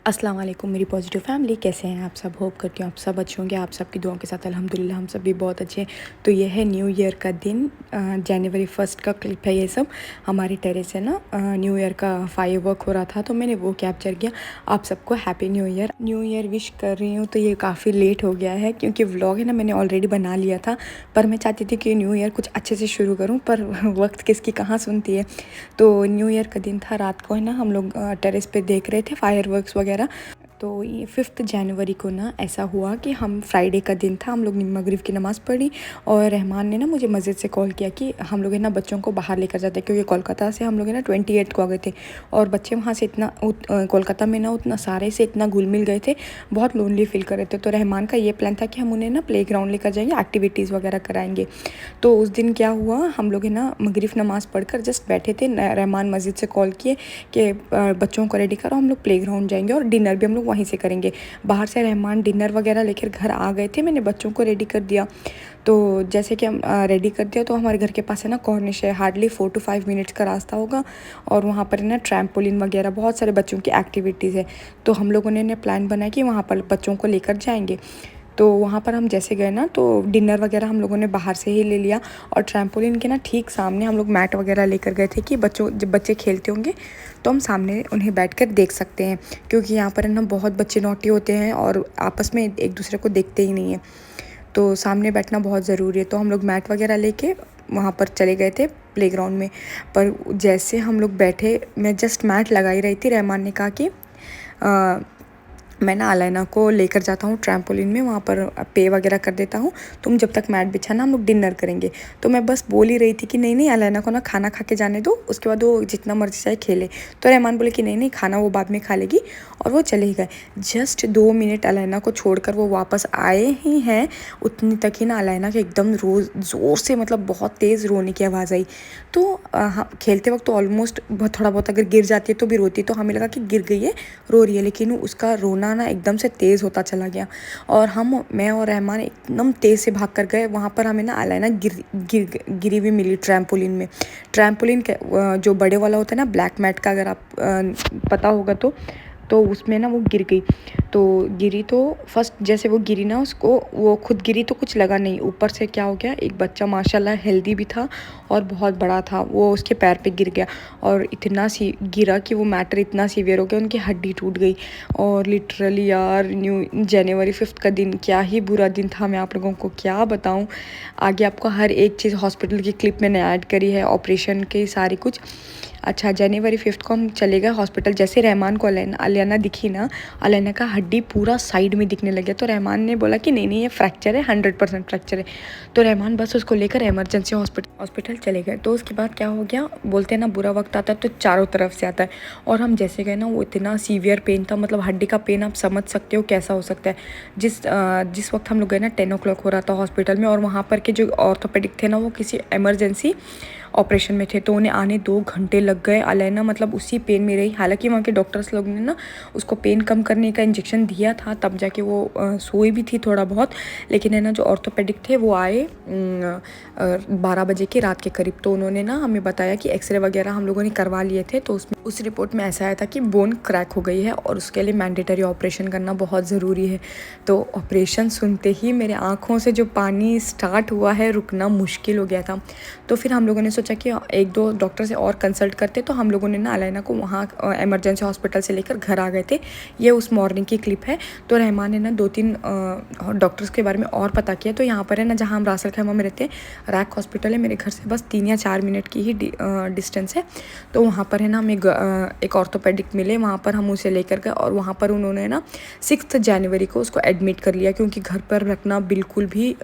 अस्सलाम वालेकुम मेरी पॉजिटिव फैमिली, कैसे हैं आप सब। होप करती हूँ आप सब अच्छे होंगे। आप सबकी दुआओं के साथ अल्हम्दुलिल्लाह हम सब भी बहुत अच्छे हैं। तो ये है न्यू ईयर का दिन, जनवरी 1 का क्लिप है ये सब। हमारे टेरेस है ना, न्यू ईयर का फायर वर्क हो रहा था तो मैंने वो कैप्चर किया। आप सबको हैप्पी न्यू ईयर विश कर रही हूँ। तो ये काफ़ी लेट हो गया है क्योंकि व्लॉग है ना मैंने ऑलरेडी बना लिया था, पर मैं चाहती थी कि न्यू ईयर कुछ अच्छे से शुरू करूँ, पर वक्त किसकी कहाँ सुनती है। तो न्यू ईयर का दिन था, रात को है ना हम लोग टेरेस पे देख रहे थे फायर वर्क्स वगैरह। तो ये 5 जनवरी को ना ऐसा हुआ कि हम फ्राइडे का दिन था, हम लोग मगरिब की नमाज़ पढ़ी और रहमान ने ना मुझे मस्जिद से कॉल किया कि हम लोग है ना बच्चों को बाहर लेकर जाते हैं, क्योंकि कोलकाता से हम लोग है ना 28 को आ गए थे और बच्चे वहाँ से इतना कोलकाता में ना उतना सारे से इतना घुल मिल गए थे, बहुत लोनली फील कर रहे थे। तो रहमान का ये प्लान था कि हम उन्हें ना प्ले ग्राउंड लेकर जाएंगे, एक्टिविटीज़ वगैरह कराएंगे। तो उस दिन क्या हुआ, हम लोग है ना मगरिब नमाज़ पढ़कर जस्ट बैठे थे, रहमान मस्जिद से कॉल किए कि बच्चों को रेडी करो, हम लोग प्ले ग्राउंड जाएंगे और डिनर भी हम लोग वहीं से करेंगे। बाहर से रहमान डिनर वगैरह लेकर घर आ गए थे, मैंने बच्चों को रेडी कर दिया। तो जैसे कि हम रेडी कर दिया तो हमारे घर के पास है ना कॉर्निश है, हार्डली 4 to 5 मिनट्स का रास्ता होगा और वहाँ पर है ना ट्रैम्पोलिन वगैरह बहुत सारे बच्चों की एक्टिविटीज़ है। तो हम लोगों ने प्लान बनाया कि वहाँ पर बच्चों को लेकर जाएंगे। तो वहाँ पर हम जैसे गए ना तो डिनर वगैरह हम लोगों ने बाहर से ही ले लिया और ट्रैम्पोलिन के ना ठीक सामने हम लोग मैट वगैरह लेकर गए थे कि बच्चों जब बच्चे खेलते होंगे तो हम सामने उन्हें बैठकर देख सकते हैं, क्योंकि यहाँ पर है ना बहुत बच्चे नॉटी होते हैं और आपस में एक दूसरे को देखते ही नहीं है। तो सामने बैठना बहुत ज़रूरी है। तो हम लोग मैट वगैरह लेके वहाँ पर चले गए थे प्लेग्राउंड में। पर जैसे हम लोग बैठे, मैं जस्ट मैट लगा ही रही थी, रहमान ने कहा कि मैं ना अलाइना को लेकर जाता हूँ ट्रैम्पोलिन में, वहाँ पर पे वगैरह कर देता हूँ, तुम जब तक मैट बिछाना, हम लोग डिनर करेंगे। तो मैं बस बोल ही रही थी कि नहीं नहीं अलाइना को ना खाना खा के जाने दो, उसके बाद वो जितना मर्जी चाहे खेले। तो रहमान बोले कि नहीं नहीं खाना वो बाद में खा लेगी, और वो चले ही गए। जस्ट 2 मिनट अलाइना को छोड़कर वो वापस आए ही हैं, उतनी तक ही ना अलाइना के एकदम ज़ोर से मतलब बहुत तेज़ रोने की आवाज़ आई। तो हाँ, खेलते वक्त तो ऑलमोस्ट थोड़ा बहुत अगर गिर जाती है तो भी रोती, तो हमें लगा कि गिर गई है रो रही है, लेकिन उसका रोना ना एकदम से तेज़ होता चला गया और मैं और रहमान एकदम तेज़ से भाग कर गए। वहाँ पर हमें ना अलाइना गिरी हुई मिली ट्रैम्पोलिन में। ट्रैम्पोलिन जो बड़े वाला होता है ना ब्लैक मैट का, अगर आप पता होगा तो उसमें ना वो गिर गई। तो गिरी तो फर्स्ट जैसे वो गिरी ना, उसको वो खुद गिरी तो कुछ लगा नहीं, ऊपर से क्या हो गया, एक बच्चा माशाल्लाह हेल्दी भी था और बहुत बड़ा था, वो उसके पैर पे गिर गया और इतना सी गिरा कि वो मैटर इतना सीवियर हो गया, उनकी हड्डी टूट गई। और लिटरली यार जनवरी 5 का दिन क्या ही बुरा दिन था, मैं आप लोगों को क्या बताऊँ। आगे आपको हर एक चीज़ हॉस्पिटल की क्लिप मैंने ऐड करी है, ऑपरेशन की सारी कुछ। अच्छा, जनवरी 5 को हम चले गए हॉस्पिटल। जैसे रहमान को अलियाना दिखी ना, अलियाना का हड्डी पूरा साइड में दिखने लग गया। तो रहमान ने बोला कि नहीं नहीं ये फ्रैक्चर है, 100% फ्रैक्चर है। तो रहमान बस उसको लेकर इमरजेंसी हॉस्पिटल चले गए। तो उसके बाद क्या हो गया, बोलते हैं ना बुरा वक्त आता है तो चारों तरफ से आता है, और हम जैसे गए ना वो इतना सीवियर पेन था, मतलब हड्डी का पेन आप समझ सकते हो कैसा हो सकता है। जिस वक्त हम लोग गए ना 10 o'clock हो रहा था हॉस्पिटल में, और वहाँ पर के जो ऑर्थोपेडिक थे ना वो किसी इमरजेंसी ऑपरेशन में थे, तो उन्हें आने 2 घंटे लग गए। अलाइना मतलब उसी पेन में रही, हालांकि वहाँ के डॉक्टर्स लोग ने ना उसको पेन कम करने का इंजेक्शन दिया था, तब जाके वो सोई भी थी थोड़ा बहुत। लेकिन है ना जो ऑर्थोपेडिक थे वो आए 12 बजे के रात के करीब। तो उन्होंने ना हमें बताया कि एक्सरे वगैरह हम लोगों ने करवा लिए थे, तो उस रिपोर्ट में ऐसा आया था कि बोन क्रैक हो गई है और उसके लिए मैंडेटरी ऑपरेशन करना बहुत ज़रूरी है। तो ऑपरेशन सुनते ही मेरे आँखों से जो पानी स्टार्ट हुआ है रुकना मुश्किल हो गया था। तो फिर हम लोगों ने सोचा कि 1-2 डॉक्टर से और कंसल्ट करते, तो हम लोगों ने ना अलाइना को वहाँ इमरजेंसी हॉस्पिटल से लेकर घर आ गए थे। ये उस मॉर्निंग की क्लिप है। तो रहमान ने ना 2-3 डॉक्टर्स के बारे में और पता किया। तो यहाँ पर है ना जहाँ हम रासल खैमा में रहते हैं, रैक हॉस्पिटल है मेरे घर से बस 3 या 4 मिनट की ही डिस्टेंस है। तो वहाँ पर है ना हमें एक ऑर्थोपेडिक मिले, वहाँ पर हम उसे लेकर गए और वहाँ पर उन्होंने ना 6 जनवरी को उसको एडमिट कर लिया, क्योंकि घर पर रखना बिल्कुल भी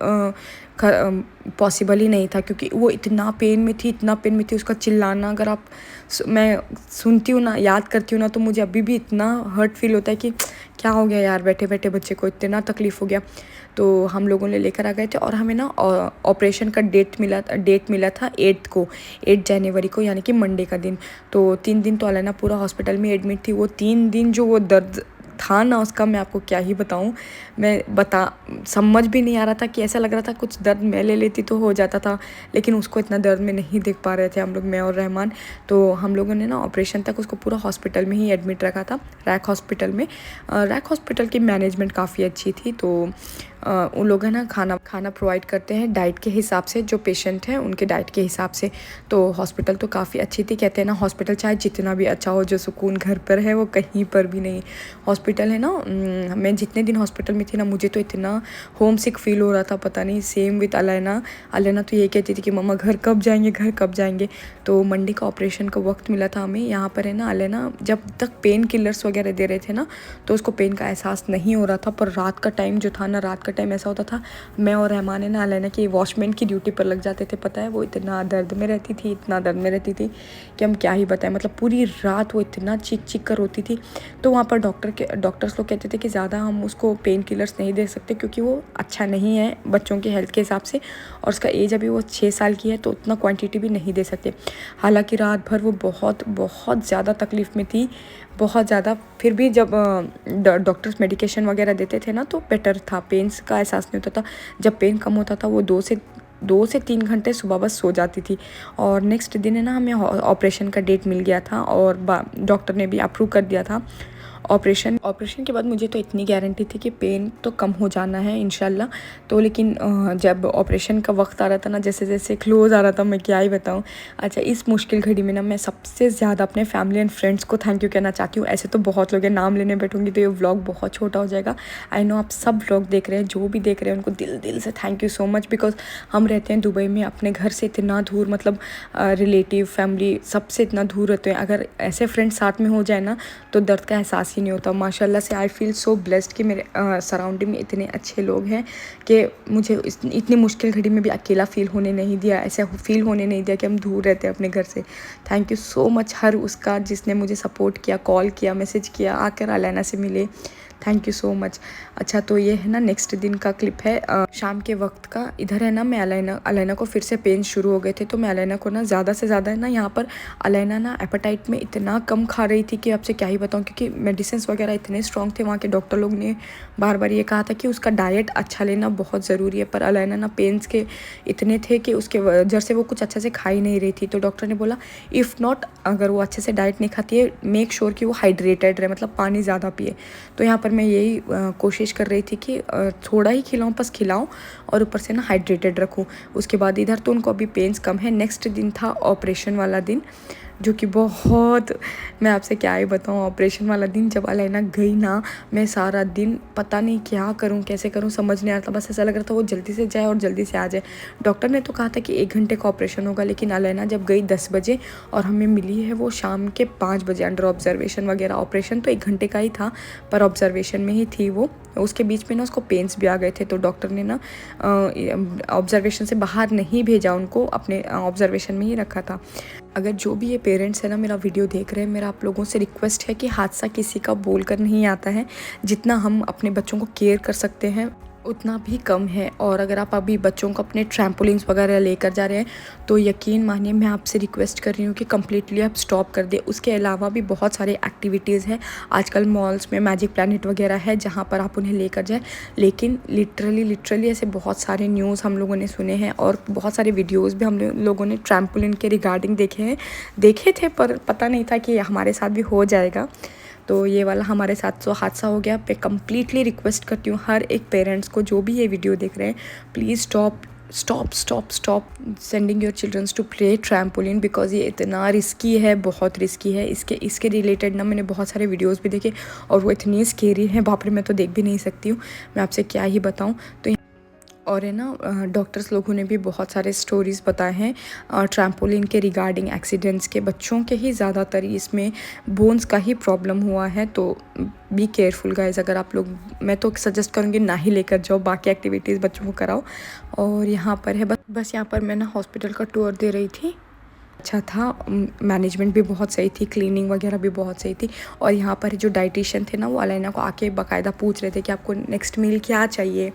पॉसिबल ही नहीं था, क्योंकि वो इतना पेन में थी, उसका चिल्लाना अगर मैं सुनती हूँ ना, याद करती हूँ ना, तो मुझे अभी भी इतना हर्ट फील होता है कि क्या हो गया यार, बैठे बैठे बच्चे को इतना तकलीफ़ हो गया। तो हम लोगों ने लेकर आ गए थे और हमें ना ऑपरेशन का डेट मिला था 8 जनवरी को, यानी कि मंडे का दिन। तो 3 दिन तो अलाना पूरा हॉस्पिटल में एडमिट थी। वो 3 दिन जो वो दर्द था ना उसका, मैं आपको क्या ही बताऊँ। समझ भी नहीं आ रहा था कि ऐसा लग रहा था कुछ दर्द मैं ले लेती तो हो जाता था, लेकिन उसको इतना दर्द में नहीं देख पा रहे थे हम लोग, मैं और रहमान। तो हम लोगों ने ना ऑपरेशन तक उसको पूरा हॉस्पिटल में ही एडमिट रखा था, रैक हॉस्पिटल में। रैक हॉस्पिटल की मैनेजमेंट काफ़ी अच्छी थी। तो उन लोग है ना खाना प्रोवाइड करते हैं डाइट के हिसाब से, जो पेशेंट हैं उनके डाइट के हिसाब से। तो हॉस्पिटल तो काफ़ी अच्छी थी। कहते हैं ना हॉस्पिटल चाहे जितना भी अच्छा हो, जो सुकून घर पर है वो कहीं पर भी नहीं। हॉस्पिटल है ना, मैं जितने दिन हॉस्पिटल में थी ना, मुझे तो इतना होम सिक फील हो रहा था, पता नहीं। सेम विथ अलैना। अलैना तो ये कहती थी कि मम्मा घर कब जाएंगे, घर कब जाएंगे। तो मंडे का ऑपरेशन का वक्त मिला था हमें। यहाँ पर है ना अलैना जब तक पेन किलर्स वगैरह दे रहे थे ना, तो उसको पेन का एहसास नहीं हो रहा था। पर रात का टाइम जो था ना, रात का टाइम ऐसा होता था, मैं और रहमान है ना अलैना की वॉचमैन की ड्यूटी पर लग जाते थे। पता है वो इतना दर्द में रहती थी, इतना दर्द में रहती थी कि हम क्या ही बताएं। मतलब पूरी रात वो इतना चीख चीख कर रोती थी। तो वहाँ पर डॉक्टर्स लोग कहते थे कि ज़्यादा हम उसको पेन किलर्स नहीं दे सकते, क्योंकि वो अच्छा नहीं है बच्चों के हेल्थ के हिसाब से, और उसका एज अभी वो 6 साल की है, तो उतना क्वांटिटी भी नहीं दे सकते। हालांकि रात भर वो बहुत बहुत ज़्यादा तकलीफ़ में थी, बहुत ज़्यादा। फिर भी जब डॉक्टर्स मेडिकेशन वगैरह देते थे ना, तो बेटर था, पेन्स का एहसास नहीं होता था। जब पेन कम होता था वो 2 से 3 घंटे सुबह बस सो जाती थी। और नेक्स्ट दिन है ना हमें ऑपरेशन का डेट मिल गया था, और डॉक्टर ने भी अप्रूव कर दिया था ऑपरेशन के बाद। मुझे तो इतनी गारंटी थी कि पेन तो कम हो जाना है इंशाल्लाह। तो लेकिन जब ऑपरेशन का वक्त आ रहा था ना, जैसे जैसे क्लोज आ रहा था, मैं क्या ही बताऊँ। अच्छा, इस मुश्किल घड़ी में ना मैं सबसे ज़्यादा अपने फैमिली एंड फ्रेंड्स को थैंक यू कहना चाहती हूँ। ऐसे तो बहुत लोग हैं, नाम लेने बैठूँगी तो ये व्लॉग बहुत छोटा हो जाएगा। आई नो आप सब लोग देख रहे हैं, जो भी देख रहे हैं उनको दिल से thank you so much. Because हम रहते हैं दुबई में, अपने घर से इतना दूर, मतलब रिलेटिव फैमिली सबसे इतना दूर रहते हैं। अगर ऐसे फ्रेंड्स साथ में हो जाए ना, तो दर्द का एहसास ही नहीं होता। माशाल्लाह से आई फील सो ब्लेस्ड कि मेरे सराउंडिंग में इतने अच्छे लोग हैं कि मुझे इतनी मुश्किल घड़ी में भी अकेला फ़ील होने नहीं दिया, ऐसा फ़ील होने नहीं दिया कि हम दूर रहते हैं अपने घर से। थैंक यू सो मच हर उसका जिसने मुझे सपोर्ट किया, कॉल किया, मैसेज किया, आकर अलैना से मिले। Thank you so much. अच्छा, तो ये है ना नेक्स्ट दिन का क्लिप है, शाम के वक्त का। इधर है ना मैं अलैना को फिर से पेन शुरू हो गए थे, तो मैं अलैना को ना ज़्यादा से ज़्यादा है ना, यहाँ पर अलैना ना एपेटाइट में इतना कम खा रही थी कि आपसे क्या ही बताऊँ, क्योंकि मेडिसिन वगैरह इतने स्ट्रॉन्ग थे। वहाँ के डॉक्टर लोग ने बार बार ये कहा था कि उसका डाइट अच्छा लेना बहुत ज़रूरी है। पर अलैना ना पेन्स के इतने थे कि उसके वजह से वो कुछ अच्छे से खा ही नहीं रही थी। तो डॉक्टर ने बोला इफ़ नॉट, अगर वो अच्छे से डाइट नहीं खाती है, मेक श्योर कि वो हाइड्रेटेड रहे, मतलब पानी ज़्यादा पिए। तो यहाँ पर मैं यही कोशिश कर रही थी कि थोड़ा ही खिलाऊं, बस खिलाऊं, और ऊपर से ना हाइड्रेटेड रखूं। उसके बाद इधर तो उनको अभी पेन्स कम है। नेक्स्ट दिन था ऑपरेशन वाला दिन, जो कि बहुत, मैं आपसे क्या ही बताऊँ। ऑपरेशन वाला दिन जब अलैना गई ना, मैं सारा दिन पता नहीं क्या करूँ, कैसे करूँ, समझ नहीं आ रहा था। बस ऐसा लग रहा था वो जल्दी से जाए और जल्दी से आ जाए। डॉक्टर ने तो कहा था कि 1 घंटे का ऑपरेशन होगा, लेकिन अलैना जब गई 10 बजे और हमें मिली है वो शाम के 5 बजे अंडर ऑब्जर्वेशन वगैरह। ऑपरेशन तो 1 घंटे का ही था, पर ऑब्जर्वेशन में ही थी वो। उसके बीच में ना उसको पेन्स भी आ गए थे, तो डॉक्टर ने ना ऑब्जर्वेशन से बाहर नहीं भेजा उनको, अपने ऑब्जर्वेशन में ही रखा था। अगर जो भी ये पेरेंट्स है ना मेरा वीडियो देख रहे हैं, मेरा आप लोगों से रिक्वेस्ट है कि हादसा किसी का बोल कर नहीं आता है। जितना हम अपने बच्चों को केयर कर सकते हैं उतना भी कम है। और अगर आप अभी बच्चों को अपने ट्रैम्पोलिन्स वगैरह लेकर जा रहे हैं, तो यकीन मानिए मैं आपसे रिक्वेस्ट कर रही हूँ कि कम्प्लीटली आप स्टॉप कर दें। उसके अलावा भी बहुत सारे एक्टिविटीज़ हैं आजकल मॉल्स में, मैजिक प्लैनेट वगैरह है जहाँ पर आप उन्हें लेकर जाएं। लेकिन लिटरली ऐसे बहुत सारे न्यूज़ हम लोगों ने सुने हैं, और बहुत सारे वीडियोज़ भी हम लोगों ने ट्रैम्पोलिन के रिगार्डिंग देखे थे, पर पता नहीं था कि हमारे साथ भी हो जाएगा। तो ये वाला हमारे साथ जो हादसा हो गया। मैं कम्प्लीटली रिक्वेस्ट करती हूँ हर एक पेरेंट्स को, जो भी ये वीडियो देख रहे हैं, please stop sending your childrens to play trampoline, because ये इतना रिस्की है, बहुत रिस्की है। इसके रिलेटेड ना मैंने बहुत सारे वीडियोस भी देखे, और वो इतनी स्केरी हैं, बाप रे, मैं तो देख भी नहीं सकती हूँ, मैं आपसे क्या ही बताऊँ। तो और है ना डॉक्टर्स लोगों ने भी बहुत सारे स्टोरीज़ बताए हैं ट्रैम्पोलिन के रिगार्डिंग, एक्सीडेंट्स के। बच्चों के ही ज़्यादातर इसमें बोन्स का ही प्रॉब्लम हुआ है। तो बी केयरफुल गाइज। अगर आप लोग, मैं तो सजेस्ट करूँगी ना ही लेकर जाओ, बाकी एक्टिविटीज़ बच्चों को कराओ। और यहाँ पर है बस यहाँ पर मैं ना हॉस्पिटल का टूर दे रही थी। अच्छा था, मैनेजमेंट भी बहुत सही थी, क्लीनिंग वगैरह भी बहुत सही थी। और यहाँ पर जो डाइटिशियन थे ना, वो अलैना को आके बाकायदा पूछ रहे थे कि आपको नेक्स्ट मील क्या चाहिए।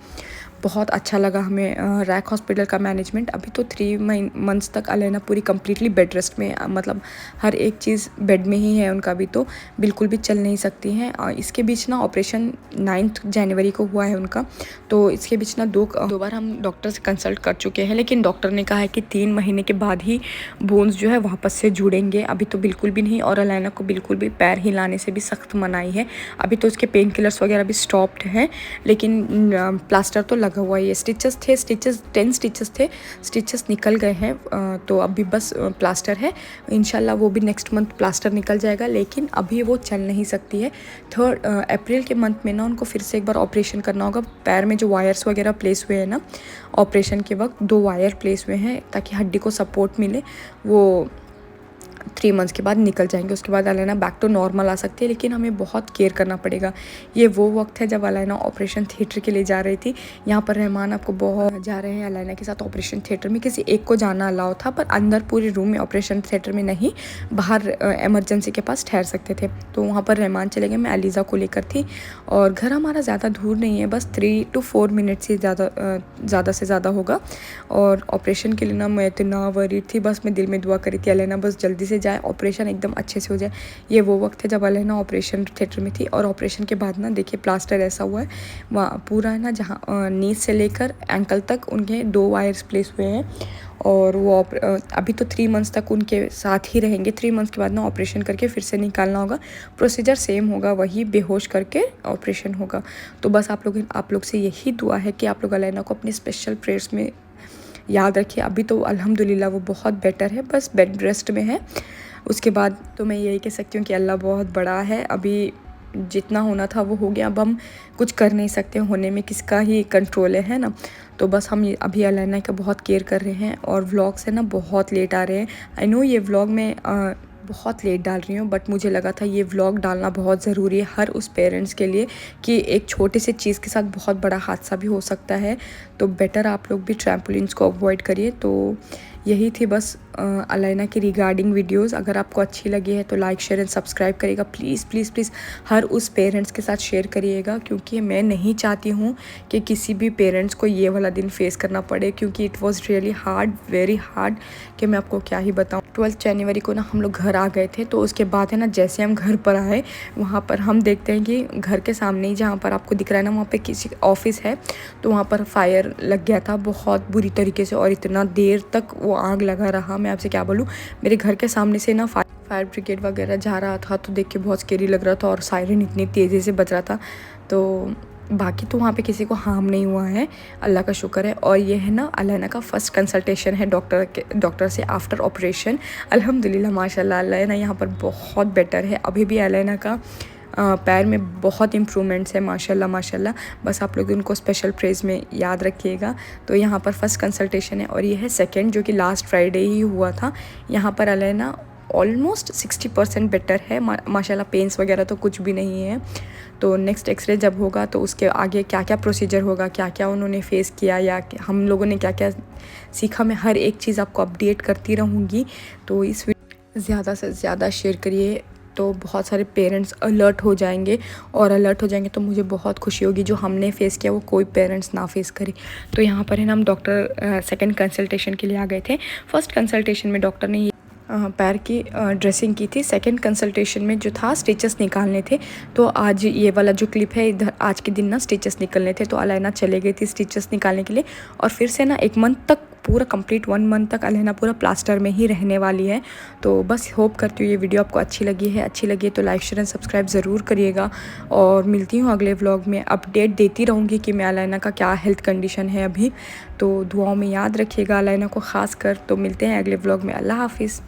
बहुत अच्छा लगा हमें रैक हॉस्पिटल का मैनेजमेंट। अभी तो 3 मंथ्स तक अलैना पूरी कम्प्लीटली बेड रेस्ट में, मतलब हर एक चीज़ बेड में ही है उनका। भी तो बिल्कुल भी चल नहीं सकती हैं। इसके बीच ना ऑपरेशन 9 जनवरी को हुआ है उनका, तो इसके बीच ना दो बार हम डॉक्टर से कंसल्ट कर चुके हैं, लेकिन डॉक्टर ने कहा है कि 3 महीने के बाद ही बोन्स जो है वापस से जुड़ेंगे। अभी तो बिल्कुल भी नहीं। और अलैना को बिल्कुल भी पैर हिलाने से भी सख्त मनाही है। अभी तो उसके पेन किलर्स वगैरह भी स्टॉप्ड हैं, लेकिन प्लास्टर तो लगा हुआ है। स्टिचेस 10 स्टिचेस थे, स्टिचेस निकल गए हैं। तो अभी बस प्लास्टर है। इंशाल्लाह वो भी नेक्स्ट मंथ प्लास्टर निकल जाएगा, लेकिन अभी वो चल नहीं सकती है। 3 अप्रैल के मंथ में ना उनको फिर से एक बार ऑपरेशन करना होगा। पैर में जो वायर्स वगैरह प्लेस हुए हैं ना ऑपरेशन के वक्त, 2 वायर प्लेस हुए हैं ताकि हड्डी को सपोर्ट मिले। वो 3 मंथ्स के बाद निकल जाएंगे। उसके बाद अलैना बैक टू नॉर्मल आ सकती है, लेकिन हमें बहुत केयर करना पड़ेगा। ये वो वक्त है जब अलैना ऑपरेशन थिएटर के लिए जा रही थी। यहाँ पर रहमान आपको बहुत जा रहे हैं अलैना के साथ ऑपरेशन थिएटर में। किसी एक को जाना अलाउ था, पर अंदर पूरे रूम में ऑपरेशन थिएटर में नहीं, बाहर एमरजेंसी के पास ठहर सकते थे। तो वहाँ पर रहमान चले गए, मैं अलीज़ा को लेकर थी। और घर हमारा ज़्यादा दूर नहीं है, बस 3 to 4 मिनट से ज़्यादा से ज़्यादा होगा। और ऑपरेशन के लिए ना मैं इतना वरीड थी, बस मैं दिल में दुआ करी थी अलैना बस जल्दी से जाए, ऑपरेशन एकदम अच्छे से हो जाए। ये वो वक्त है जब अलैना ऑपरेशन थिएटर में थी। और ऑपरेशन के बाद ना देखिए प्लास्टर ऐसा हुआ है वहाँ पूरा है ना, जहाँ नीज से लेकर एंकल तक उनके 2 वायर्स प्लेस हुए हैं। और वो अभी तो 3 मंथ्स तक उनके साथ ही रहेंगे। 3 मंथ्स के बाद ना ऑपरेशन करके फिर से निकालना होगा। प्रोसीजर सेम होगा, वही बेहोश करके ऑपरेशन होगा। तो बस आप लोग से यही दुआ है कि आप लोग अलैना को अपनी स्पेशल प्रेयर्स में याद रखिए। अभी तो अल्हम्दुलिल्लाह वो बहुत बेटर है, बस बेड रेस्ट में है। उसके बाद तो मैं यही कह सकती हूँ कि अल्लाह बहुत बड़ा है। अभी जितना होना था वो हो गया, अब हम कुछ कर नहीं सकते, होने में किसका ही कंट्रोल है ना। तो बस हम अभी अलैना का बहुत केयर कर रहे हैं। और व्लॉग्स है ना बहुत लेट आ रहे हैं। आई नो ये व्लॉग में बहुत लेट डाल रही हूँ, बट मुझे लगा था ये व्लॉग डालना बहुत ज़रूरी है हर उस पेरेंट्स के लिए कि एक छोटे से चीज़ के साथ बहुत बड़ा हादसा भी हो सकता है। तो बेटर आप लोग भी ट्रैम्पोलिन्स को अवॉइड करिए। तो यही थी बस अलैना की रिगार्डिंग वीडियोस। अगर आपको अच्छी लगी है तो लाइक शेयर एंड सब्सक्राइब करिएगा प्लीज़ प्लीज़ प्लीज़। हर उस पेरेंट्स के साथ शेयर करिएगा, क्योंकि मैं नहीं चाहती हूँ कि किसी भी पेरेंट्स को ये वाला दिन फेस करना पड़े, क्योंकि it was really hard, very hard, कि मैं आपको क्या ही बताऊँ। 12 जनवरी को ना हम लोग घर आ गए थे। तो उसके बाद है ना जैसे हम घर पर आए, वहाँ पर हम देखते हैं कि घर के सामने ही जहाँ पर आपको दिख रहा है ना, वहाँ पर किसी ऑफिस है। तो वहाँ पर फायर लग गया था बहुत बुरी तरीके से, और इतना देर तक वो आग लगा रहा। मैं आपसे क्या बोलूँ, मेरे घर के सामने से ना फायर ब्रिगेड वगैरह जा रहा था, तो देख के बहुत स्केरी लग रहा था। और सायरन इतनी तेज़ी से बज रहा था। तो बाकी तो वहाँ पे किसी को हार्म नहीं हुआ है, अल्लाह का शुक्र है। और ये है ना अलैना का फर्स्ट कंसल्टेशन है डॉक्टर से आफ्टर ऑपरेशन। अल्हम्दुलिल्लाह माशाल्लाह अलैना यहाँ पर बहुत बेटर है। अभी भी अलैना का पैर में बहुत इम्प्रूवमेंट्स है माशाल्लाह माशाल्लाह। बस आप लोग उनको स्पेशल प्रेज़ में याद रखिएगा। तो यहाँ पर फर्स्ट कंसल्टेशन है, और ये है सेकंड, जो कि लास्ट फ्राइडे ही हुआ था। यहाँ पर अलैना ऑलमोस्ट 60% बेटर है माशाल्लाह। पेन्स वगैरह तो कुछ भी नहीं है। तो नेक्स्ट एक्सरे जब होगा तो उसके आगे क्या क्या प्रोसीजर होगा, क्या क्या उन्होंने फेस किया, या हम लोगों ने क्या क्या सीखा, मैं हर एक चीज़ आपको अपडेट करती रहूँगी। तो इस वीडियो ज़्यादा से ज़्यादा शेयर करिए, तो बहुत सारे पेरेंट्स अलर्ट हो जाएंगे। और अलर्ट हो जाएंगे तो मुझे बहुत खुशी होगी, जो हमने फेस किया वो कोई पेरेंट्स ना फेस करे। तो यहाँ पर है ना हम डॉक्टर सेकंड कंसल्टेशन के लिए आ गए थे। फर्स्ट कंसल्टेशन में डॉक्टर ने पैर की ड्रेसिंग की थी। सेकंड कंसल्टेशन में जो था स्टिचेस निकालने थे। तो आज ये वाला जो क्लिप है, इधर आज के दिन ना स्टिचेस निकलने थे, तो अलैना चले गई थी स्टिचेस निकालने के लिए। और फिर से ना 1 मंथ तक पूरा कंप्लीट 1 मंथ तक अलैना पूरा प्लास्टर में ही रहने वाली है। तो बस होप करती हूँ ये वीडियो आपको अच्छी लगी है तो लाइक शेयर एंड सब्सक्राइब ज़रूर करिएगा। और मिलती हूँ अगले व्लॉग में, अपडेट देती रहूँगी कि मैं अलैना का क्या हेल्थ कंडीशन है अभी। तो दुआओं में याद रखिएगा अलैना को ख़ास कर। तो मिलते हैं अगले व्लॉग में। अल्लाह हाफिज़।